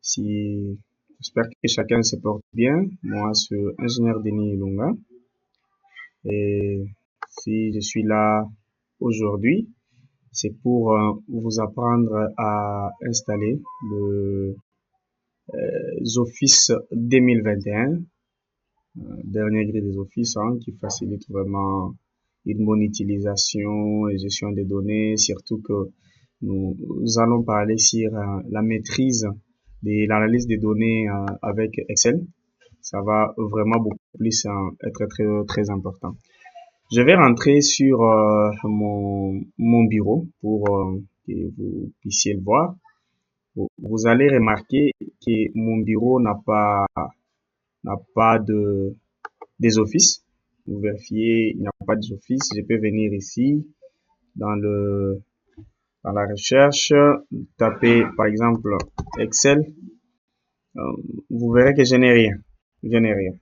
Si, j'espère que chacun se porte bien. Moi, c'est ingénieur Denis Ilunga. Et si je suis là aujourd'hui, c'est pour vous apprendre à installer le Office 2021, dernière grille des Office, qui facilite vraiment une bonne utilisation et gestion des données, surtout que nous allons parler sur la maîtrise de l'analyse des données avec Excel. Ça va vraiment beaucoup plus être très important. Je vais rentrer sur mon bureau pour que vous puissiez le voir. Vous allez remarquer que mon bureau n'a pas des offices. Vous vérifiez, il n'y a pas des offices. Je peux venir ici dans la recherche, taper par exemple Excel. Vous verrez que je n'ai rien. Je n'ai rien.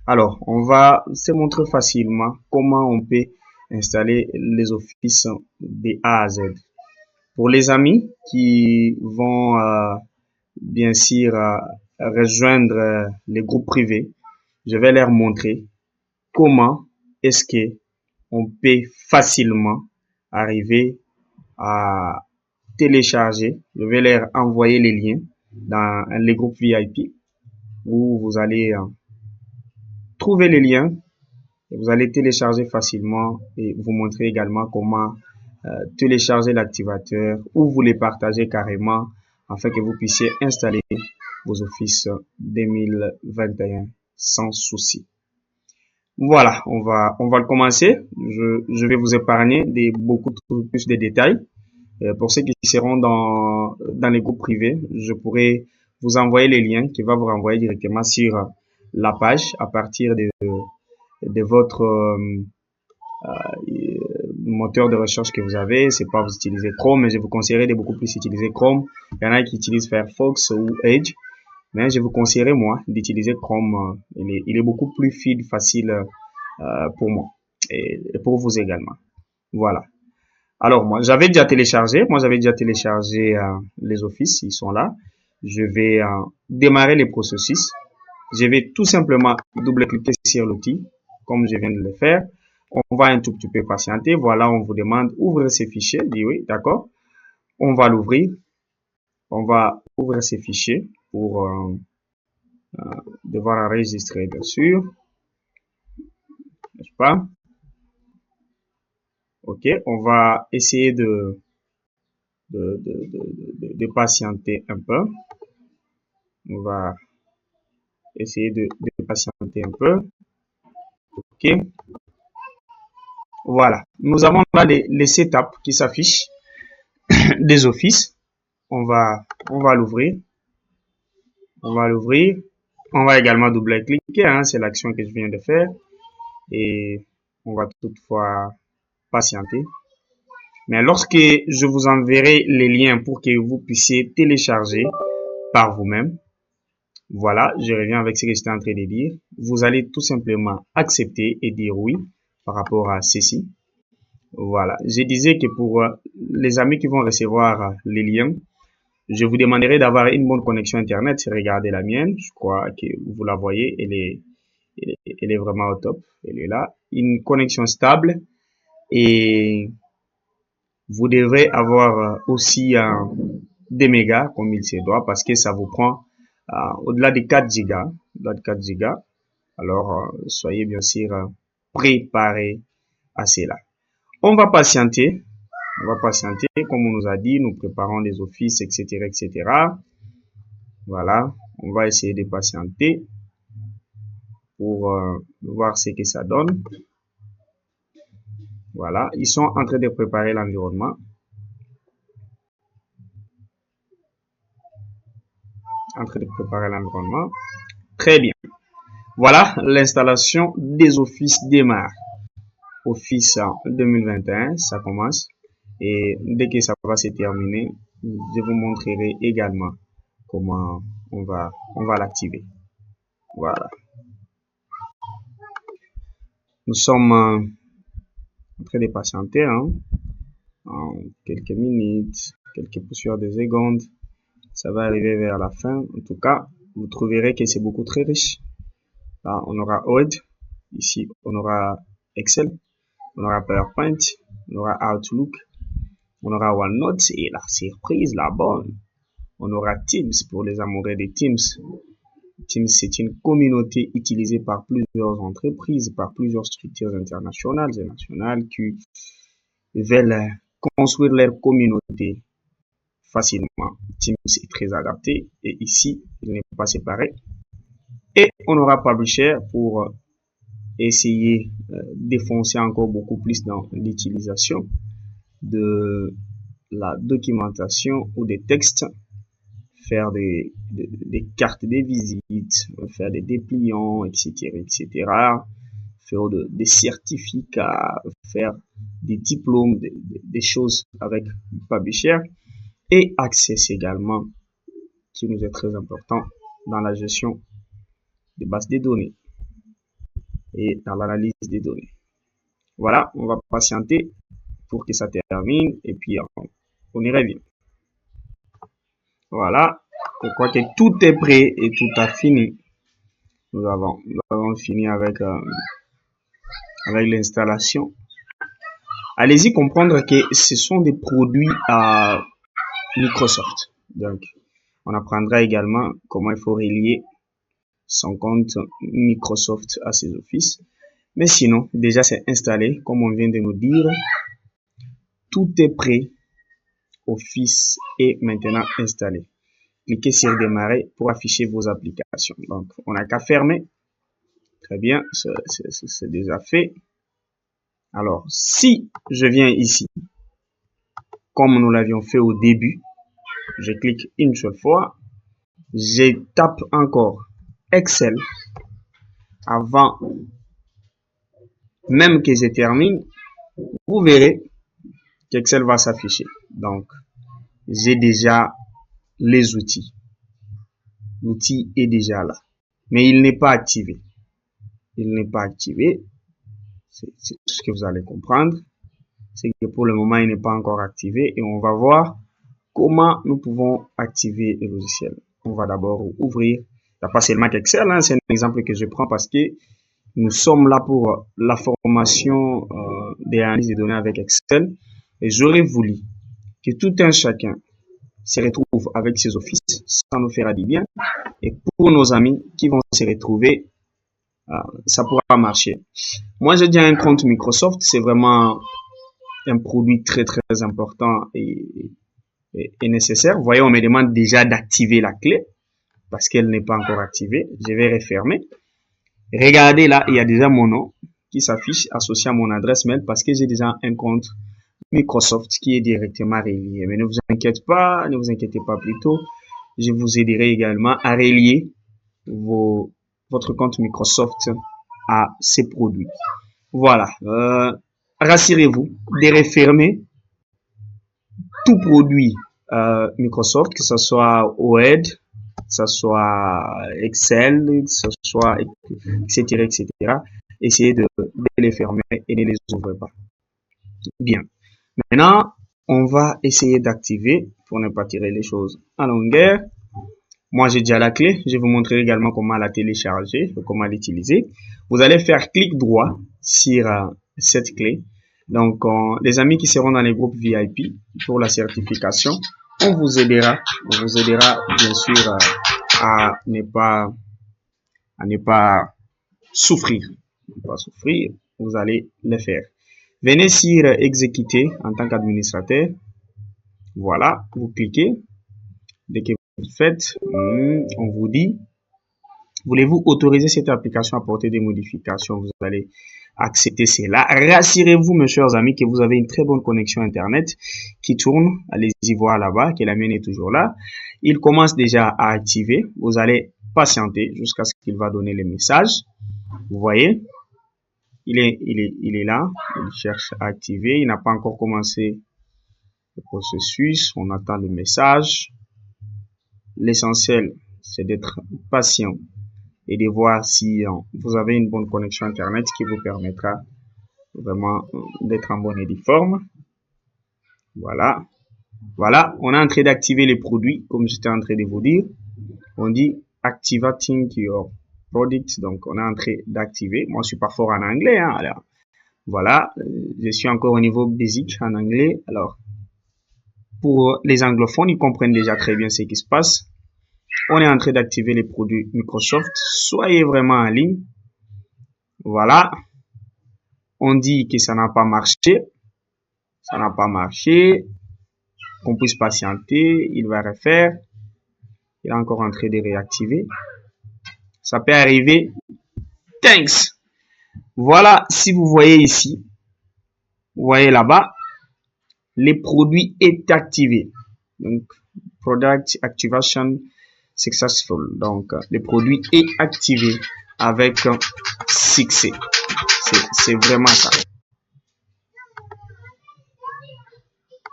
Alors, on va se montrer facilement comment on peut installer les offices de A à Z. Pour les amis qui vont bien sûr rejoindre les groupes privés, je vais leur montrer comment est-ce que on peut facilement arriver à télécharger. Je vais leur envoyer les liens dans les groupes VIP où vous allez trouver les liens et vous allez télécharger facilement et vous montrer également comment télécharger l'activateur ou vous les partager carrément afin que vous puissiez installer vos Office 2021 sans souci. Voilà, on va le commencer. Je vais vous épargner beaucoup plus de détails. Pour ceux qui seront dans les groupes privés, je pourrai vous envoyer les liens qui va vous renvoyer directement sur la page à partir de votre moteur de recherche que vous avez. C'est pas vous utilisez Chrome, mais je vous conseillerais de beaucoup plus utiliser Chrome. Il y en a qui utilisent Firefox ou Edge, mais je vous conseillerais moi d'utiliser Chrome. Il est beaucoup plus fluide, facile pour moi et pour vous également. Voilà. Alors moi j'avais déjà téléchargé les offices, ils sont là. Je vais démarrer les processus. Je vais tout simplement double-cliquer sur l'outil comme je viens de le faire. On va un tout petit peu patienter. Voilà, on vous demande ouvrir ces fichiers. Dit oui, d'accord. On va l'ouvrir. On va ouvrir ces fichiers pour devoir enregistrer, bien sûr. N'est-ce pas? Ok, on va essayer de patienter un peu. On va essayer de patienter un peu. Ok. Voilà. Nous avons là les setups qui s'affichent des offices. On va l'ouvrir. On va l'ouvrir. On va également double-cliquer. C'est l'action que je viens de faire. Et on va toutefois patienter. Mais lorsque je vous enverrai les liens pour que vous puissiez télécharger par vous-même, voilà, je reviens avec ce que j'étais en train de dire. Vous allez tout simplement accepter et dire oui par rapport à ceci. Voilà, je disais que pour les amis qui vont recevoir les liens, je vous demanderai d'avoir une bonne connexion Internet. Regardez la mienne, je crois que vous la voyez, elle est vraiment au top. Elle est là. Une connexion stable et vous devrez avoir aussi des mégas comme il se doit parce que ça vous prend au-delà de 4 gigas. Au-delà de 4 gigas. Alors, soyez bien sûr préparés à cela. On va patienter. Comme on nous a dit, nous préparons les offices, etc., etc. Voilà, on va essayer de patienter pour voir ce que ça donne. Voilà, ils sont en train de préparer l'environnement. Très bien. Voilà, l'installation des offices démarre. Office 2021, ça commence. Et dès que ça va se terminer, je vous montrerai également comment on va l'activer. Voilà. Nous sommes en train de patienter en quelques minutes, quelques poussières de secondes. ça va arriver vers la fin. En tout cas, vous trouverez que c'est beaucoup très riche. Là, on aura Word. Ici, on aura Excel. On aura PowerPoint. On aura Outlook. On aura OneNote. Et la surprise, la bonne, on aura Teams pour les amoureux de Teams. Teams, c'est une communauté utilisée par plusieurs entreprises, par plusieurs structures internationales et nationales qui veulent construire leur communauté facilement. Teams est très adapté et ici, il n'est pas séparé. Et on aura Publisher pour essayer d'enfoncer encore beaucoup plus dans l'utilisation de la documentation ou des textes, faire des cartes de visite, faire des dépliants, etc., etc., faire des certificats, faire des diplômes, des choses avec Publisher, et Access également, qui nous est très important dans la gestion des bases de données et dans l'analyse des données. Voilà, on va patienter pour que ça termine et puis on y revient. Voilà, je crois que tout est prêt et tout a fini. Nous avons fini avec l'installation. Allez-y comprendre que ce sont des produits à Microsoft. Donc, on apprendra également comment il faut relier son compte Microsoft à ses Office. Mais sinon, déjà c'est installé, comme on vient de nous dire. Tout est prêt. Office est maintenant installé. Cliquez sur démarrer pour afficher vos applications. Donc, on n'a qu'à fermer. Très bien, c'est déjà fait. Alors, si je viens ici, comme nous l'avions fait au début, je clique une seule fois. Je tape encore Excel avant même que je termine. Vous verrez qu'Excel va s'afficher. Donc, j'ai déjà les outils. L'outil est déjà là. Mais il n'est pas activé. Il n'est pas activé. C'est tout ce que vous allez comprendre. C'est que pour le moment, il n'est pas encore activé. Et on va voir comment nous pouvons activer le logiciel. On va d'abord ouvrir. Il n'y a pas seulement qu'Excel. Hein, c'est un exemple que je prends parce que nous sommes là pour la formation des analyses de données avec Excel. Et j'aurais voulu que tout un chacun se retrouve avec ses offices. Ça nous fera du bien. Et pour nos amis qui vont se retrouver, ça pourra marcher. Moi, j'ai déjà un compte Microsoft. C'est vraiment un produit très, très important et nécessaire. Vous voyez, on me demande déjà d'activer la clé parce qu'elle n'est pas encore activée. Je vais refermer. Regardez là, il y a déjà mon nom qui s'affiche associé à mon adresse mail parce que j'ai déjà un compte Microsoft qui est directement relié. Mais ne vous inquiétez pas plutôt. Je vous aiderai également à relier votre compte Microsoft à ces produits. Voilà. Rassurez-vous de refermer tout produit Microsoft, que ce soit Word, que ce soit Excel, que ce soit etc., etc. Essayez de les fermer et ne les ouvrez pas. Bien. Maintenant, on va essayer d'activer pour ne pas tirer les choses à longueur. Moi, j'ai déjà la clé. Je vais vous montrer également comment la télécharger, comment l'utiliser. Vous allez faire clic droit sur cette clé. Donc, les amis qui seront dans les groupes VIP pour la certification, on vous aidera bien sûr à ne pas souffrir. Vous allez le faire. Venez sur exécuter en tant qu'administrateur. Voilà, vous cliquez. Dès que vous faites, on vous dit, voulez-vous autoriser cette application à apporter des modifications? Vous allez accepter cela. Rassurez-vous, mes chers amis, que vous avez une très bonne connexion Internet qui tourne. Allez-y voir là-bas, que la mienne est toujours là. Il commence déjà à activer. Vous allez patienter jusqu'à ce qu'il va donner les messages. Vous voyez, il est là. Il cherche à activer. Il n'a pas encore commencé le processus. On attend le message. L'essentiel, c'est d'être patient et de voir si vous avez une bonne connexion Internet qui vous permettra vraiment d'être en bonne et due forme. Voilà. Voilà, on est en train d'activer les produits, comme j'étais en train de vous dire. On dit activating your product, donc on est en train d'activer. Moi, je suis pas fort en anglais, hein, alors voilà, je suis encore au niveau basic en anglais. Alors, pour les anglophones, ils comprennent déjà très bien ce qui se passe. On est en train d'activer les produits Microsoft. Soyez vraiment en ligne. Voilà. On dit que ça n'a pas marché. Ça n'a pas marché. Qu'on puisse patienter. Il va refaire. Il est encore en train de réactiver. Ça peut arriver. Thanks. Voilà. Si vous voyez ici, vous voyez là-bas, les produits est activé. Donc, product activation successful. Donc, le produit est activé avec succès. C'est vraiment ça.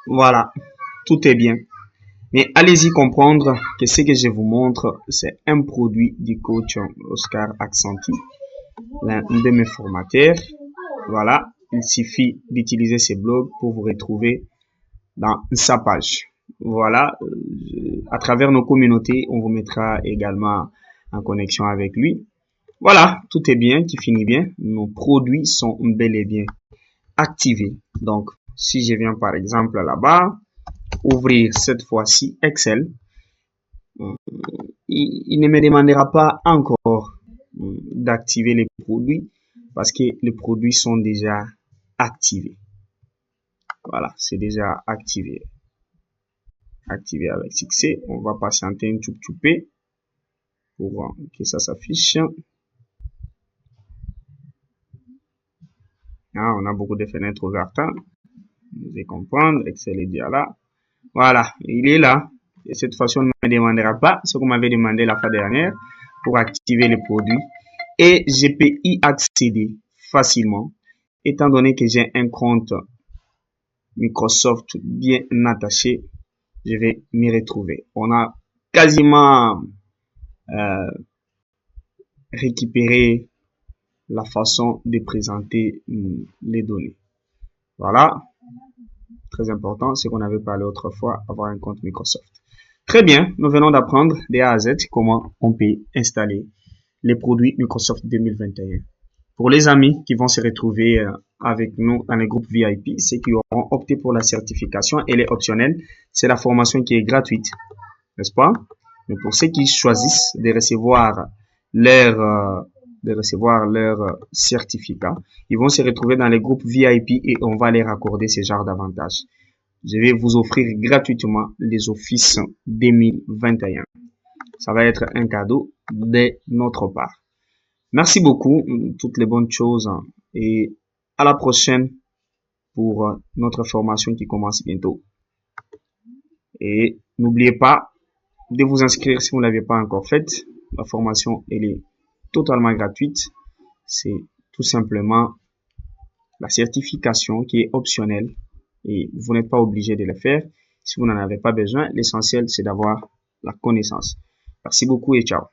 Voilà, tout est bien. Mais allez-y comprendre que ce que je vous montre, c'est un produit du coach Oscar Accenty, l'un de mes formateurs. Voilà, il suffit d'utiliser ces blogs pour vous retrouver dans sa page. Voilà, à travers nos communautés, on vous mettra également en connexion avec lui. Voilà, tout est bien, qui finit bien. Nos produits sont bel et bien activés. Donc, si je viens par exemple là-bas, ouvrir cette fois-ci Excel, il ne me demandera pas encore d'activer les produits parce que les produits sont déjà activés. Voilà, c'est déjà activé. Activé avec succès. On va patienter un tout petit peu pour que ça s'affiche. Ah, on a beaucoup de fenêtres ouvertes. Vous allez comprendre. Excel est déjà là. Voilà, il est là. Et cette fois-ci, on ne me demandera pas ce qu'on m'avait demandé la fois dernière pour activer les produits. Et je peux y accéder facilement, étant donné que j'ai un compte Microsoft bien attaché. Je vais m'y retrouver. On a quasiment récupéré la façon de présenter les données. Voilà. Très important, c'est qu'on avait parlé autrefois, avoir un compte Microsoft. Très bien, nous venons d'apprendre de A à Z comment on peut installer les produits Microsoft 2021. Pour les amis qui vont se retrouver avec nous dans les groupes VIP, ceux qui auront opté pour la certification, elle est optionnelle. C'est la formation qui est gratuite, n'est-ce pas? Mais pour ceux qui choisissent de recevoir leur certificat, ils vont se retrouver dans les groupes VIP et on va leur accorder ce genre d'avantages. Je vais vous offrir gratuitement les Office 2021. Ça va être un cadeau de notre part. Merci beaucoup, toutes les bonnes choses et à la prochaine pour notre formation qui commence bientôt. Et n'oubliez pas de vous inscrire si vous ne l'avez pas encore faite. La formation, elle est totalement gratuite. C'est tout simplement la certification qui est optionnelle et vous n'êtes pas obligé de le faire. Si vous n'en avez pas besoin, l'essentiel c'est d'avoir la connaissance. Merci beaucoup et ciao.